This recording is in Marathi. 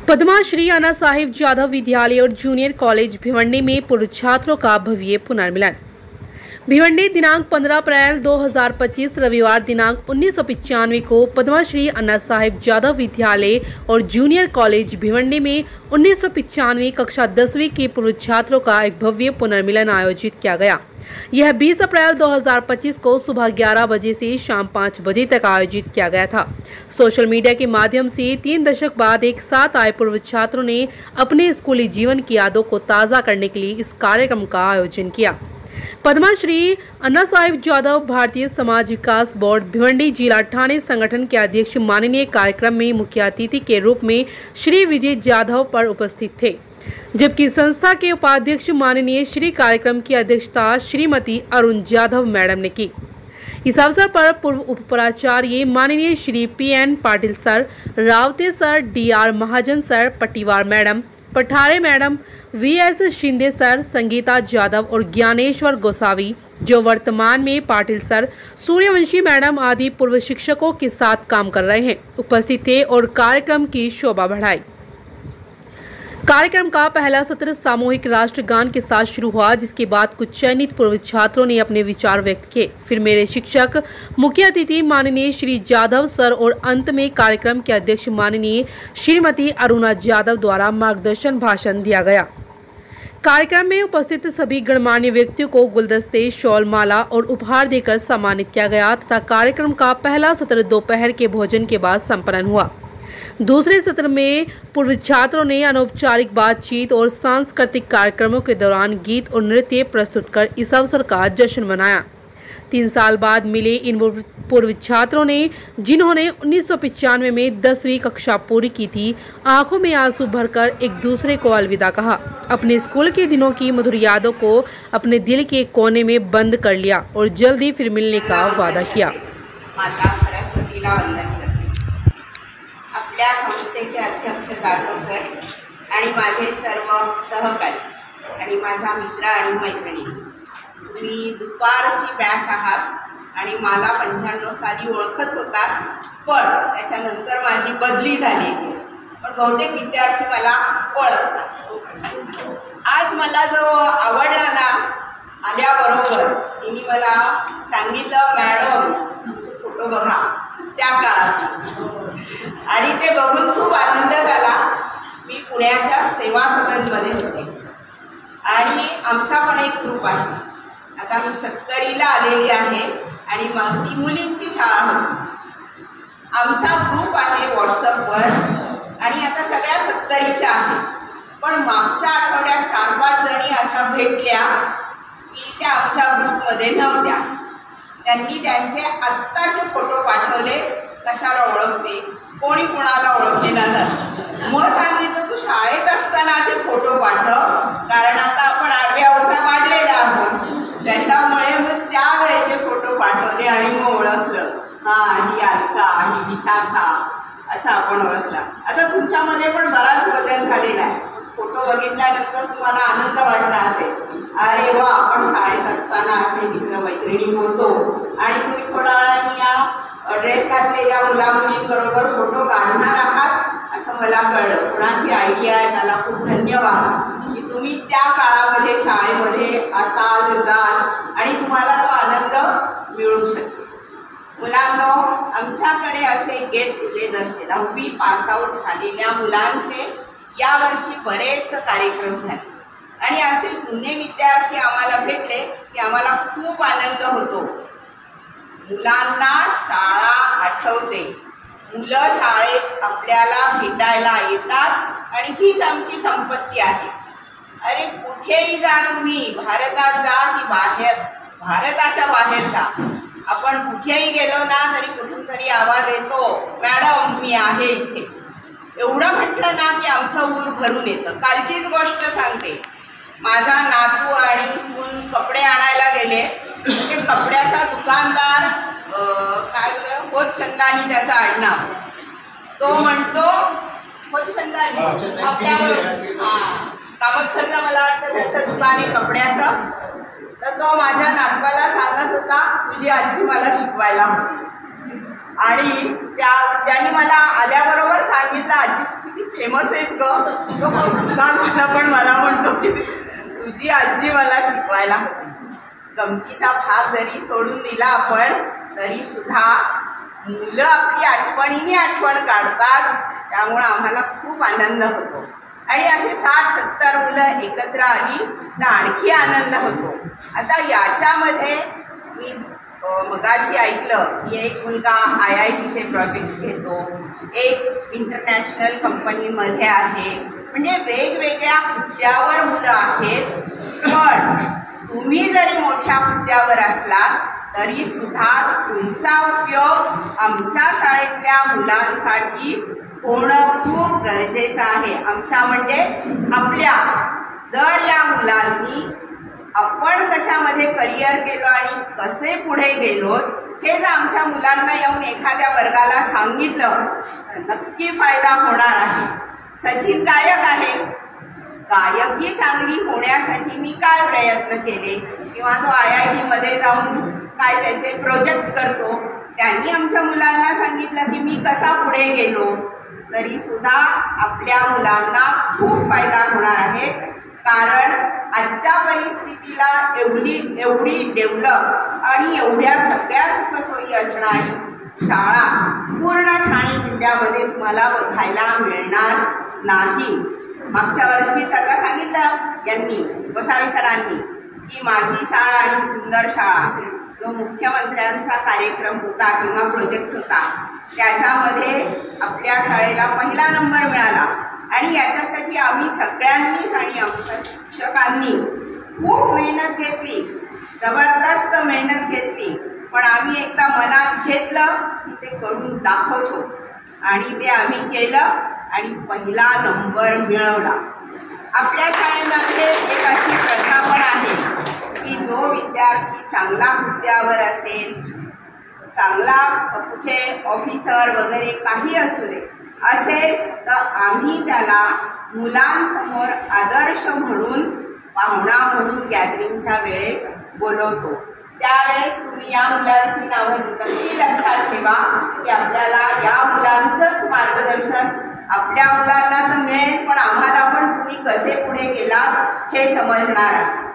पद्माश्री अन्ना साहिब जाधव विद्यालय और जूनियर कॉलेज भिवंडी में पूर्व छात्रों का भव्य पुनर्मिलन। भिवंडी दिनांक 15 अप्रैल 2025 रविवार दिनांक 1995 को पद्माश्री अन्ना साहिब जाधव विद्यालय और जूनियर कॉलेज भिवंडी में 1995 कक्षा 10वीं के पूर्व छात्रों का एक भव्य पुनर्मिलन आयोजित किया गया। यह 20 अप्रैल 2025 को सुबह 11 बजे से शाम 5 बजे तक आयोजित किया गया था। सोशल मीडिया के माध्यम से 3 दशक बाद एक साथ आए पूर्व छात्रों ने अपने स्कूली जीवन की यादों को ताज़ा करने के लिए इस कार्यक्रम का आयोजन किया। पद्माश्री अन्ना साहिब जाधव भारतीय समाज विकास बोर्ड भिवंडी जिला ठाणे संगठन के अध्यक्ष माननीय कार्यक्रम में मुख्य अतिथि के रूप में श्री विजय जाधव पर उपस्थित थे, जबकि संस्था के उपाध्यक्ष माननीय श्री कार्यक्रम की अध्यक्षता श्रीमती अरुण जाधव मैडम ने की। इस अवसर पर पूर्व उप प्राचार्य माननीय Shri PN Patil sir, Rawate sir, DR Mahajan sir, Pattiwar madam, Pathare madam, VS Shinde sir, Sangeeta Jadhav और ज्ञानेश्वर गोसावी, जो वर्तमान में पाटिल सर, सूर्यवंशी मैडम आदि पूर्व शिक्षकों के साथ काम कर रहे हैं, उपस्थित थे और कार्यक्रम की शोभा बढ़ाई। कार्यक्रम का पहला सत्र सामूहिक राष्ट्रगान के साथ शुरू हुआ, जिसके बाद कुछ चयनित पूर्व छात्रों ने अपने विचार व्यक्त किए। फिर मेरे शिक्षक, मुख्य अतिथि माननीय श्री जाधव सर और अंत में कार्यक्रम के अध्यक्ष माननीय श्रीमती अरुणा जाधव द्वारा मार्गदर्शन भाषण दिया गया। कार्यक्रम में उपस्थित सभी गणमान्य व्यक्तियों को गुलदस्ते, शॉल, माला और उपहार देकर सम्मानित किया गया तथा कार्यक्रम का पहला सत्र दोपहर के भोजन के बाद संपन्न हुआ। दूसरे सत्र में पूर्व छात्रों ने अनौपचारिक बातचीत और सांस्कृतिक कार्यक्रमों के दौरान गीत और नृत्य प्रस्तुत कर इस अवसर का जश्न मनाया। 3 साल बाद मिले इन पूर्व छात्रों ने, जिन्होंने 1995 में 10वीं कक्षा पूरी की थी, आंखों में आंसू भरकर एक दूसरे को अलविदा कहा। अपने स्कूल के दिनों की मधुर यादों को अपने दिल के कोने में बंद कर लिया और जल्दी फिर मिलने का वादा किया। माता सरस्वतीला वंदन करते। आपल्या संस्थेचे अध्यक्ष जाधव सर आणि माझे सर्व सहकारी आणि माझा मित्र आणि मैत्रिणी, तुम्ही दुपारची बॅच आहात आणि मला 95 साली ओळखत होता, पण त्याच्यानंतर माझी बदली झाली, पण बहुतेक विद्यार्थी मला ओळखतात। आज मला जो आवडला ना, आल्याबरोबर तिने मला सांगितलं, मॅडम तुमचे फोटो बघा त्या काळात, आणि ते बघून खूप आनंद झाला। मी पुण्याच्या सेवा सदनमध्ये होते आणि आमचा पण एक ग्रुप आहे। आता मी 70ला आलेली आहे आणि मग ती मुलींची शाळा होती। आमचा ग्रुप आहे व्हॉट्सअपवर आणि आता सगळ्या 70च्या आहेत, पण मागच्या आठवड्यात 4-5 जणी अशा भेटल्या की त्या आमच्या ग्रुपमध्ये नव्हत्या। त्यांनी त्यांचे आत्ताचे फोटो पाठवले, कशाला ओळखते, कोणी कोणाला ओळखलेला नाही। मग सांगितलं तू शाळेत असतानाचे फोटो पाठव, कारण आता आपण आडव्या उभ्या वाढलेल्या आहोत, त्याच्यामुळे मग त्यावेळेचे फोटो पाठवले आणि मग ओळखलं, हां ही अलका, ही विशाखा, असं आपण ओळखला। आता तुमच्यामध्ये पण बराच बदल झालेला आहे। फोटो बघितल्यानंतर तुम्हाला आनंद वाटला असेल, अरे वा आपण शाळेत असताना असे मित्रमैत्रिणी होतो, आणि तुम्ही थोड्या वेळाने या ड्रेस घातलेल्या मुलामुलींबरोबर फोटो काढणार आहात असं मला कळलं। कुणाची आयडिया आहे त्याला खूप धन्यवाद की तुम्ही त्या काळामध्ये शाळेमध्ये असाल, जाल आणि तुम्हाला तो आनंद मिळू शकेल। मुलांनो, आमच्याकडे असे गेट टुगेदरचे 10वी पास आउट झालेल्या मुलांचे यावर्षी बरेच कार्यक्रम झाले आणि असे जुने विद्यार्थी आम्हाला भेटले की आम्हाला खूप आनंद होतो। मुलांना शाळा आठवते, मुलं शाळेत आपल्याला भेटायला येतात आणि हीच आमची संपत्ती आहे। अरे कुठेही जा तुम्ही, भारतात जा की बाहेर, भारताच्या बाहेर जा, आपण कुठेही गेलो ना तरी कुठून तरी आवाज येतो, मॅडम मी आहे इथे। एवढं म्हटलं ना की आमचं ऊर भरून येतं। कालचीच गोष्ट सांगते, माझा नातू आणि सून कपडे आणायला गेले, ते कपड्याचा दुकानदार काय बरं होतचंदानी त्याचा आडनाव, तो म्हणतो होतचंदानी आपल्यावर, कामतकरला मला वाटतं त्याचं दुकान आहे कपड्याचं. तर तो माझ्या नातवाला सांगत होता तुझी आजी मला शिकवायला. आणि त्यांनी मला आल्याबरोबर सांगितलं आजी किती फेमस आहेस ग. तो दुकान होता पण मला म्हणतो की तुझी आजी मला शिकवायला होती. गमतीचा भाग जरी सोडून दिला आपण तरी सुद्धा मुलं आपली आठवणीने आठवण काढतात. त्यामुळं आम्हाला खूप आनंद होतो. आणि असे 60-70 मुलं एकत्र आली तर आणखी आनंद होतो. आता याच्यामध्ये मी मगाशी ऐकलं की एक मुलगा IITचे प्रोजेक्ट घेतो, एक इंटरनॅशनल कंपनीमध्ये आहे. म्हणजे वेगवेगळ्या हुद्द्यावर मुलं आहेत. पण तुम्ही जरी मोठ्या हुद्द्यावर असलात तरी सुद्धा तुमचा उपयोग आमच्या शाळेतल्या मुलांसाठी होणं खूप गरजेचं आहे. आमच्या म्हणजे आपल्या. जर या मुलांनी आपण कशामध्ये करिअर केलो आणि कसे पुढे गेलो हे जर आमच्या मुलांना येऊन एखाद्या वर्गाला सांगितलं तर नक्की फायदा होणार आहे. सचिन गायक आहे. गायकी चांगली होण्यासाठी मी काय प्रयत्न केले किंवा तो IIT मध्ये जाऊन काय त्याचे प्रोजेक्ट करतो. त्यांनी आमच्या मुलांना सांगितलं की मी कसा पुढे गेलो. तरी सुद्धा आपल्या मुलांना खूप फायदा होणार आहे. कारण आजच्या परिस्थितीला एवढी डेव्हलप आणि एवढ्या सगळ्या सुखसोयी असणारी शाळा पूर्ण ठाणे जिल्ह्यामध्ये तुम्हाला बघायला मिळणार नाही. मागच्या वर्षीच आता सांगितलं यांनी गोसावी सरांनी की माझी शाळा आणि सुंदर शाळा जो मुख्यमंत्र्यांचा कार्यक्रम होता किंवा प्रोजेक्ट होता त्याच्यामध्ये आपल्या शाळेला पहिला नंबर मिळाला. आणि याच्यासाठी आम्ही सगळ्यांनीच आणि आमच्या शिक्षकांनी खूप मेहनत घेतली, जबरदस्त मेहनत घेतली. पण आम्ही एकदा मनात घेतलं की ते करून दाखवतो आणि ते आम्ही केलं आणि पहिला नंबर मिळवला. आपल्या शाळेमध्ये एक अशी प्रथा पण आहे की जो विद्यार्थी चांगला हुद्द्यावर असेल, चांगला कुठे ऑफिसर वगैरे काही असू दे असेल तर आम्ही त्याला मुलांसमोर आदर्श म्हणून पाहुणा म्हणून गॅदरिंगच्या वेळेस बोलवतो. त्यावेळेस तुम्ही या मुलांची नावं नक्की लक्षात ठेवा की आपल्याला या मुलांचंच मार्गदर्शन आपल्या मुलांना तर मिळेल पण आम्हाला पण तुम्ही कसे पुढे गेलात हे समजणार आहे.